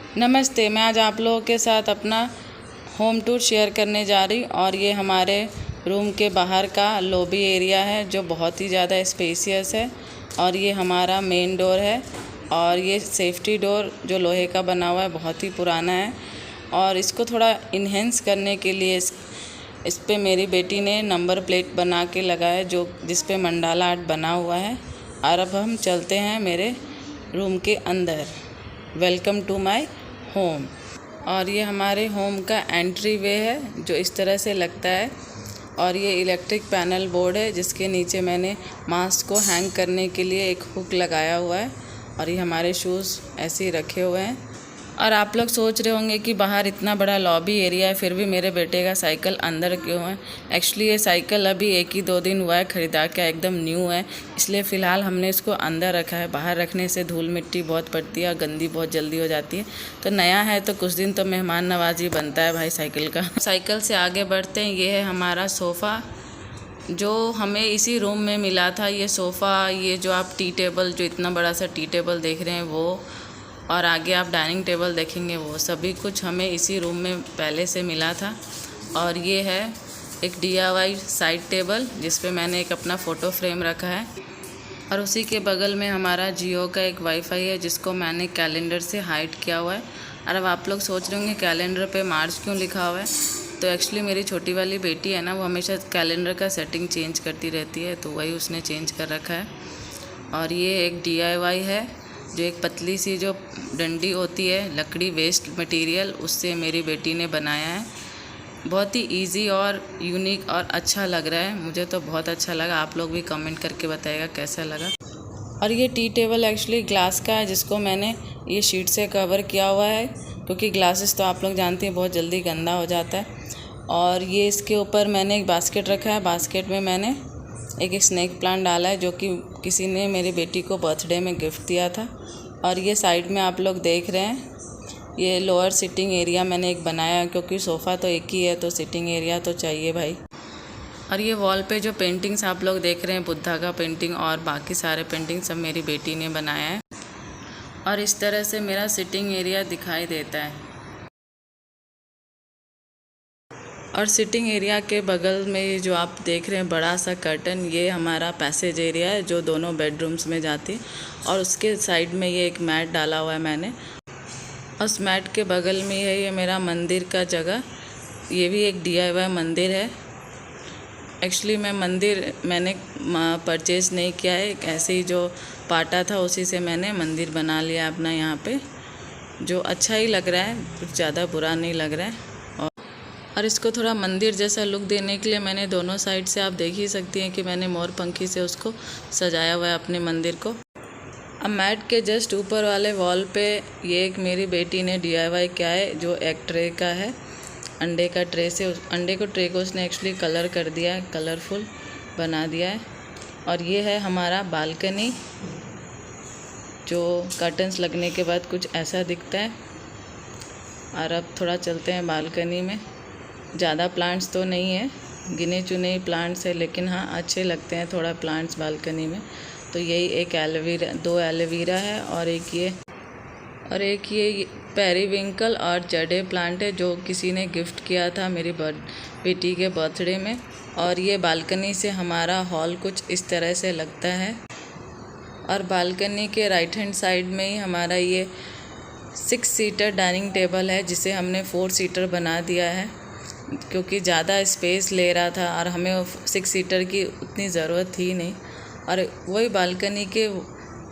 नमस्ते। मैं आज आप लोगों के साथ अपना होम टूर शेयर करने जा रही हूँ और ये हमारे रूम के बाहर का लॉबी एरिया है जो बहुत ही ज़्यादा स्पेसियस है। और ये हमारा मेन डोर है और ये सेफ्टी डोर जो लोहे का बना हुआ है बहुत ही पुराना है। और इसको थोड़ा इन्हेंस करने के लिए इस पे मेरी बेटी ने नंबर प्लेट बना के लगाया जो जिस पे मंडाला आर्ट बना हुआ है। और अब हम चलते हैं मेरे रूम के अंदर। Welcome to my home. और ये हमारे होम का एंट्री वे है जो इस तरह से लगता है। और ये इलेक्ट्रिक पैनल बोर्ड है जिसके नीचे मैंने मास्क को हैंग करने के लिए एक हुक लगाया हुआ है। और ये हमारे शूज़ ऐसे ही रखे हुए हैं। और आप लोग सोच रहे होंगे कि बाहर इतना बड़ा लॉबी एरिया है फिर भी मेरे बेटे का साइकिल अंदर क्यों है। एक्चुअली ये साइकिल अभी 1 ही 2 दिन हुआ है ख़रीदा के, एकदम न्यू है, इसलिए फ़िलहाल हमने इसको अंदर रखा है। बाहर रखने से धूल मिट्टी बहुत पड़ती है और गंदी बहुत जल्दी हो जाती है। तो नया है तो कुछ दिन तो मेहमान नवाजी बनता है भाई साइकिल का। साइकिल से आगे बढ़ते हैं। ये है हमारा सोफ़ा जो हमें इसी रूम में मिला था। ये सोफ़ा, ये जो आप टी टेबल, जो इतना बड़ा सा टी टेबल देख रहे हैं वो, और आगे आप डाइनिंग टेबल देखेंगे, वो सभी कुछ हमें इसी रूम में पहले से मिला था। और ये है एक DIY साइड टेबल जिस पे मैंने एक अपना फ़ोटो फ्रेम रखा है। और उसी के बगल में हमारा जियो का एक वाईफाई है जिसको मैंने कैलेंडर से हाइड किया हुआ है। और अब आप लोग सोच रहे होंगे कैलेंडर पे मार्च क्यों लिखा हुआ है। तो एक्चुअली मेरी छोटी वाली बेटी है ना, वो हमेशा कैलेंडर का सेटिंग चेंज करती रहती है, तो वही उसने चेंज कर रखा है। और ये एक DIY है जो एक पतली सी जो डंडी होती है, लकड़ी वेस्ट मटेरियल, उससे मेरी बेटी ने बनाया है। बहुत ही इजी और यूनिक और अच्छा लग रहा है। मुझे तो बहुत अच्छा लगा। आप लोग भी कमेंट करके बताइएगा कैसा लगा। और ये टी टेबल एक्चुअली ग्लास का है जिसको मैंने ये शीट से कवर किया हुआ है क्योंकि ग्लासेस तो आप लोग जानते हैं बहुत जल्दी गंदा हो जाता है। और ये इसके ऊपर मैंने एक बास्केट रखा है। बास्केट में मैंने एक स्नेक प्लांट डाला है जो कि किसी ने मेरी बेटी को बर्थडे में गिफ्ट दिया था। और ये साइड में आप लोग देख रहे हैं, ये लोअर सिटिंग एरिया मैंने एक बनाया क्योंकि सोफ़ा तो एक ही है तो सिटिंग एरिया तो चाहिए भाई। और ये वॉल पे जो पेंटिंग्स आप लोग देख रहे हैं, बुद्धा का पेंटिंग और बाकी सारे पेंटिंग सब मेरी बेटी ने बनाया है। और इस तरह से मेरा सिटिंग एरिया दिखाई देता है। और सिटिंग एरिया के बगल में ये जो आप देख रहे हैं बड़ा सा कर्टन, ये हमारा पैसेज एरिया है जो दोनों बेडरूम्स में जाती है। और उसके साइड में ये एक मैट डाला हुआ है मैंने। उस मैट के बगल में है ये मेरा मंदिर का जगह। ये भी एक DIY मंदिर है। एक्चुअली मैंने परचेज़ नहीं किया है, ऐसे ही जो पाटा था उसी से मैंने मंदिर बना लिया अपना यहाँ पे, जो अच्छा ही लग रहा है, कुछ ज़्यादा बुरा नहीं लग रहा है। और इसको थोड़ा मंदिर जैसा लुक देने के लिए मैंने दोनों साइड से, आप देख ही सकती हैं कि मैंने मोर पंखी से उसको सजाया हुआ है अपने मंदिर को। अब मैट के जस्ट ऊपर वाले वॉल पे ये एक मेरी बेटी ने DIY किया है जो एक ट्रे का है, अंडे का ट्रे से। अंडे को ट्रे को उसने एक्चुअली कलर कर दिया है, कलरफुल बना दिया है। और ये है हमारा बालकनी जो कर्टन्स लगने के बाद कुछ ऐसा दिखता है। और अब थोड़ा चलते हैं बालकनी में। ज़्यादा प्लांट्स तो नहीं है, गिने चुने ही प्लांट्स है, लेकिन हाँ अच्छे लगते हैं थोड़ा प्लांट्स बालकनी में। तो यही एक एलोवेरा, 2 एलोवेरा है और एक ये पेरीविंकल और जडे प्लांट है जो किसी ने गिफ्ट किया था मेरी बेटी के बर्थडे में। और ये बालकनी से हमारा हॉल कुछ इस तरह से लगता है। और बालकनी के राइट हैंड साइड में ही हमारा ये 6 सीटर डाइनिंग टेबल है जिसे हमने 4 सीटर बना दिया है क्योंकि ज़्यादा स्पेस ले रहा था और हमें 6 सीटर की उतनी ज़रूरत थी नहीं। और वही बालकनी के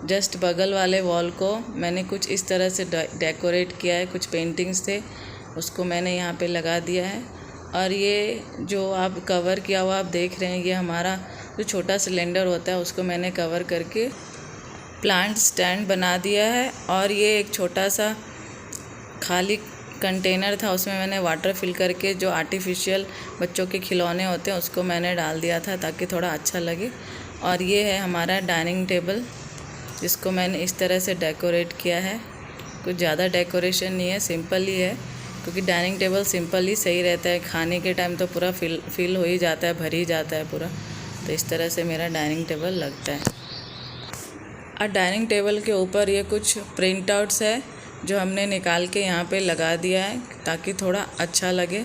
जस्ट बगल वाले वॉल को मैंने कुछ इस तरह से डेकोरेट किया है, कुछ पेंटिंग्स थे उसको मैंने यहाँ पे लगा दिया है। और ये जो आप कवर किया हुआ आप देख रहे हैं, ये हमारा जो छोटा सिलेंडर होता है उसको मैंने कवर करके प्लांट स्टैंड बना दिया है। और ये एक छोटा सा खाली कंटेनर था, उसमें मैंने वाटर फिल करके जो आर्टिफिशियल बच्चों के खिलौने होते हैं उसको मैंने डाल दिया था ताकि थोड़ा अच्छा लगे। और ये है हमारा डाइनिंग टेबल जिसको मैंने इस तरह से डेकोरेट किया है। कुछ ज़्यादा डेकोरेशन नहीं है, सिंपल ही है क्योंकि डाइनिंग टेबल सिंपल ही सही रहता है। खाने के टाइम तो पूरा फिल हो ही जाता है, भर ही जाता है पूरा। तो इस तरह से मेरा डाइनिंग टेबल लगता है। और डाइनिंग टेबल के ऊपर ये कुछ प्रिंट आउट्स है जो हमने निकाल के यहाँ पे लगा दिया है ताकि थोड़ा अच्छा लगे।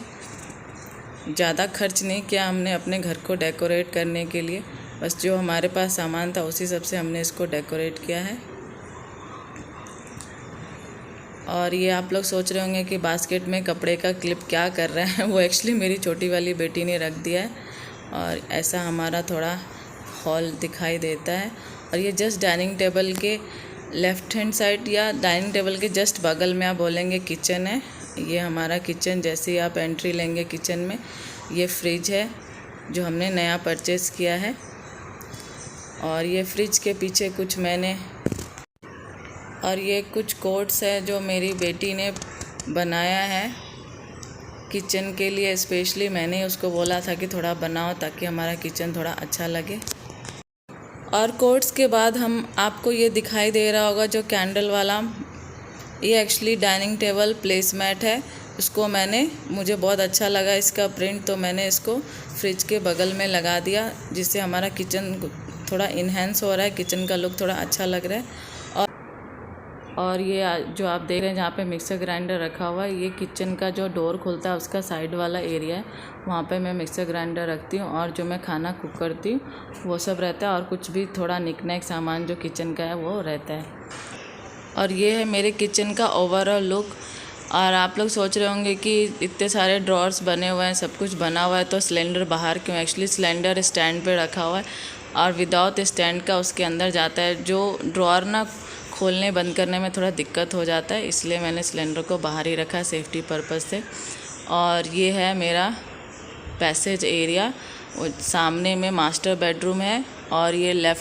ज़्यादा खर्च नहीं किया हमने अपने घर को डेकोरेट करने के लिए, बस जो हमारे पास सामान था उसी सब से हमने इसको डेकोरेट किया है। और ये आप लोग सोच रहे होंगे कि बास्केट में कपड़े का क्लिप क्या कर रहे हैं, वो एक्चुअली मेरी छोटी वाली बेटी ने रख दिया है। और ऐसा हमारा थोड़ा हॉल दिखाई देता है। और ये जस्ट डाइनिंग टेबल के लेफ़्ट हैंड साइड या डाइनिंग टेबल के जस्ट बगल में आप बोलेंगे किचन है। ये हमारा किचन, जैसे ही आप एंट्री लेंगे किचन में, ये फ्रिज है जो हमने नया परचेज़ किया है। और ये फ्रिज के पीछे कुछ ये कुछ कोट्स है जो मेरी बेटी ने बनाया है किचन के लिए स्पेशली। मैंने उसको बोला था कि थोड़ा बनाओ ताकि हमारा किचन थोड़ा अच्छा लगे। और कोट्स के बाद आपको ये दिखाई दे रहा होगा जो कैंडल वाला, ये एक्चुअली डाइनिंग टेबल प्लेसमैट है। इसको मुझे बहुत अच्छा लगा इसका प्रिंट, तो मैंने इसको फ्रिज के बगल में लगा दिया, जिससे हमारा किचन थोड़ा इन्हेंस हो रहा है, किचन का लुक थोड़ा अच्छा लग रहा है। और ये जो आप देख रहे हैं जहाँ पे मिक्सर ग्राइंडर रखा हुआ है, ये किचन का जो डोर खुलता है उसका साइड वाला एरिया है। वहाँ पे मैं मिक्सर ग्राइंडर रखती हूँ और जो मैं खाना कुक करती हूँ वो सब रहता है, और कुछ भी थोड़ा निकनैक सामान जो किचन का है वो रहता है। और ये है मेरे किचन का ओवरऑल लुक। और आप लोग सोच रहे होंगे कि इतने सारे ड्रॉर्स बने हुए हैं, सब कुछ बना हुआ है, तो सिलेंडर बाहर क्यों? एक्चुअली सिलेंडर स्टैंड पे रखा हुआ है और विदाउट स्टैंड का उसके अंदर जाता है। जो ड्रॉर ना खोलने बंद करने में थोड़ा दिक्कत हो जाता है, इसलिए मैंने सिलेंडर को बाहर ही रखा सेफ्टी पर्पज़ से। और ये है मेरा पैसेज एरिया, सामने में मास्टर बेडरूम है, और ये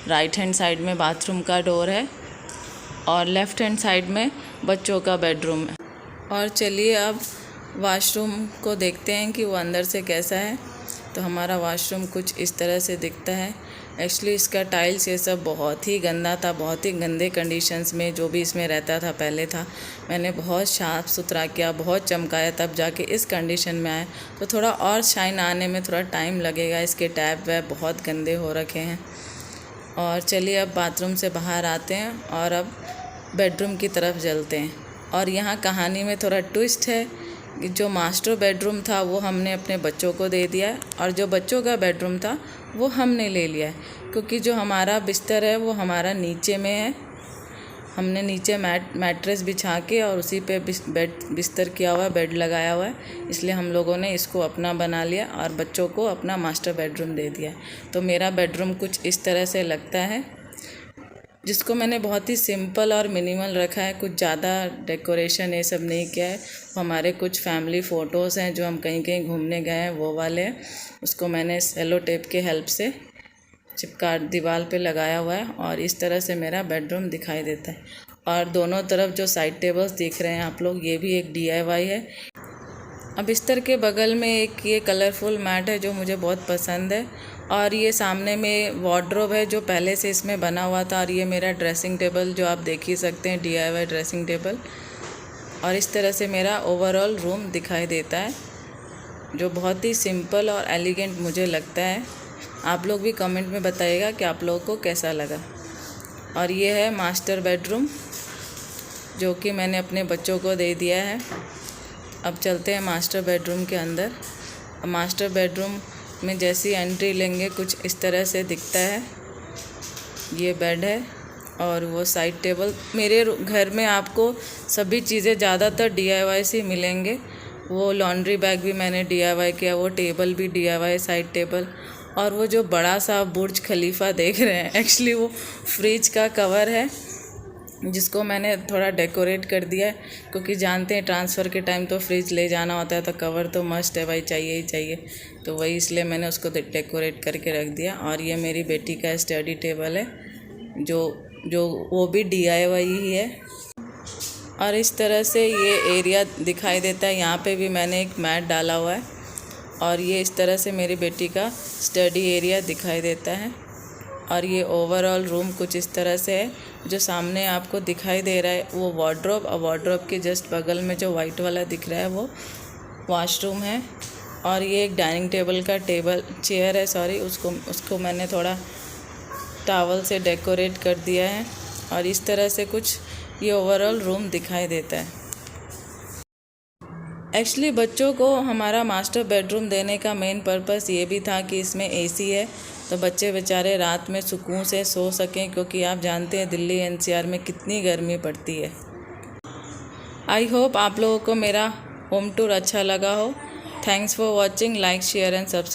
राइट हैंड साइड में बाथरूम का डोर है, और लेफ़्ट हैंड साइड में बच्चों का बेडरूम है। और चलिए अब वॉशरूम को देखते हैं कि वो अंदर से कैसा है। तो हमारा वॉशरूम कुछ इस तरह से दिखता है। एक्चुअली इसका टाइल्स ये सब बहुत ही गंदा था, बहुत ही गंदे कंडीशंस में जो भी इसमें रहता था पहले था। मैंने बहुत साफ़ सुथरा किया, बहुत चमकाया, तब जाके इस कंडीशन में आए। तो थोड़ा और शाइन आने में थोड़ा टाइम लगेगा। इसके टैप वैप बहुत गंदे हो रखे हैं। और चलिए अब बाथरूम से बाहर आते हैं और अब बेडरूम की तरफ चलते हैं। और यहाँ कहानी में थोड़ा ट्विस्ट है कि जो मास्टर बेडरूम था वो हमने अपने बच्चों को दे दिया है, और जो बच्चों का बेडरूम था वो हमने ले लिया है, क्योंकि जो हमारा बिस्तर है वो हमारा नीचे में है। हमने नीचे मैट्रेस बिछा के और उसी पे बिस्तर किया हुआ है, बेड लगाया हुआ है, इसलिए हम लोगों ने इसको अपना बना लिया और बच्चों को अपना मास्टर बेडरूम दे दिया। तो मेरा बेडरूम कुछ इस तरह से लगता है, जिसको मैंने बहुत ही सिंपल और मिनिमल रखा है। कुछ ज़्यादा डेकोरेशन ये सब नहीं किया है। हमारे कुछ फैमिली फ़ोटोज़ हैं जो हम कहीं कहीं घूमने गए हैं, वो वाले हैं। उसको मैंने सेलो टेप के हेल्प से चिपका दीवार पे लगाया हुआ है, और इस तरह से मेरा बेडरूम दिखाई देता है। और दोनों तरफ जो साइड टेबल्स दिख रहे हैं आप लोग, ये भी एक DIY है। अब बिस्तर के बगल में एक ये कलरफुल मैट है जो मुझे बहुत पसंद है, और ये सामने में वार्डरोब है जो पहले से इसमें बना हुआ था। और ये मेरा ड्रेसिंग टेबल जो आप देख ही सकते हैं, DIY ड्रेसिंग टेबल। और इस तरह से मेरा ओवरऑल रूम दिखाई देता है, जो बहुत ही सिंपल और एलिगेंट मुझे लगता है। आप लोग भी कमेंट में बताइएगा कि आप लोगों को कैसा लगा। और ये है मास्टर बेडरूम जो कि मैंने अपने बच्चों को दे दिया है। अब चलते हैं मास्टर बेडरूम के अंदर। मास्टर बेडरूम में जैसी एंट्री लेंगे कुछ इस तरह से दिखता है। ये बेड है और वो साइड टेबल। मेरे घर में आपको सभी चीज़ें ज़्यादातर DIY से मिलेंगे। वो लॉन्ड्री बैग भी मैंने DIY किया, वो टेबल भी DIY साइड टेबल। और वो जो बड़ा सा बुर्ज खलीफा देख रहे हैं, एक्चुअली वो फ्रिज का कवर है जिसको मैंने थोड़ा डेकोरेट कर दिया है, क्योंकि जानते हैं ट्रांसफ़र के टाइम तो फ्रिज ले जाना होता है, तो कवर तो मस्ट है भाई, चाहिए ही चाहिए। तो वही इसलिए मैंने उसको डेकोरेट करके रख दिया। और ये मेरी बेटी का स्टडी टेबल है जो वो भी DIY ही है। और इस तरह से ये एरिया दिखाई देता है। यहाँ पे भी मैंने एक मैट डाला हुआ है, और ये इस तरह से मेरी बेटी का स्टडी एरिया दिखाई देता है। और ये ओवरऑल रूम कुछ इस तरह से है। जो सामने आपको दिखाई दे रहा है वो वार्डरोब, और वार्डरोब के जस्ट बगल में जो वाइट वाला दिख रहा है वो वॉशरूम है। और ये एक डाइनिंग टेबल का चेयर है, सॉरी, उसको मैंने थोड़ा टॉवल से डेकोरेट कर दिया है। और इस तरह से कुछ ये ओवरऑल रूम दिखाई देता है। एक्चुअली बच्चों को हमारा मास्टर बेडरूम देने का मेन पर्पस ये भी था कि इसमें एसी है, तो बच्चे बेचारे रात में सुकून से सो सकें, क्योंकि आप जानते हैं दिल्ली एनसीआर में कितनी गर्मी पड़ती है। आई होप आप लोगों को मेरा होम टूर अच्छा लगा हो। Thanks for watching. Like share and subscribe.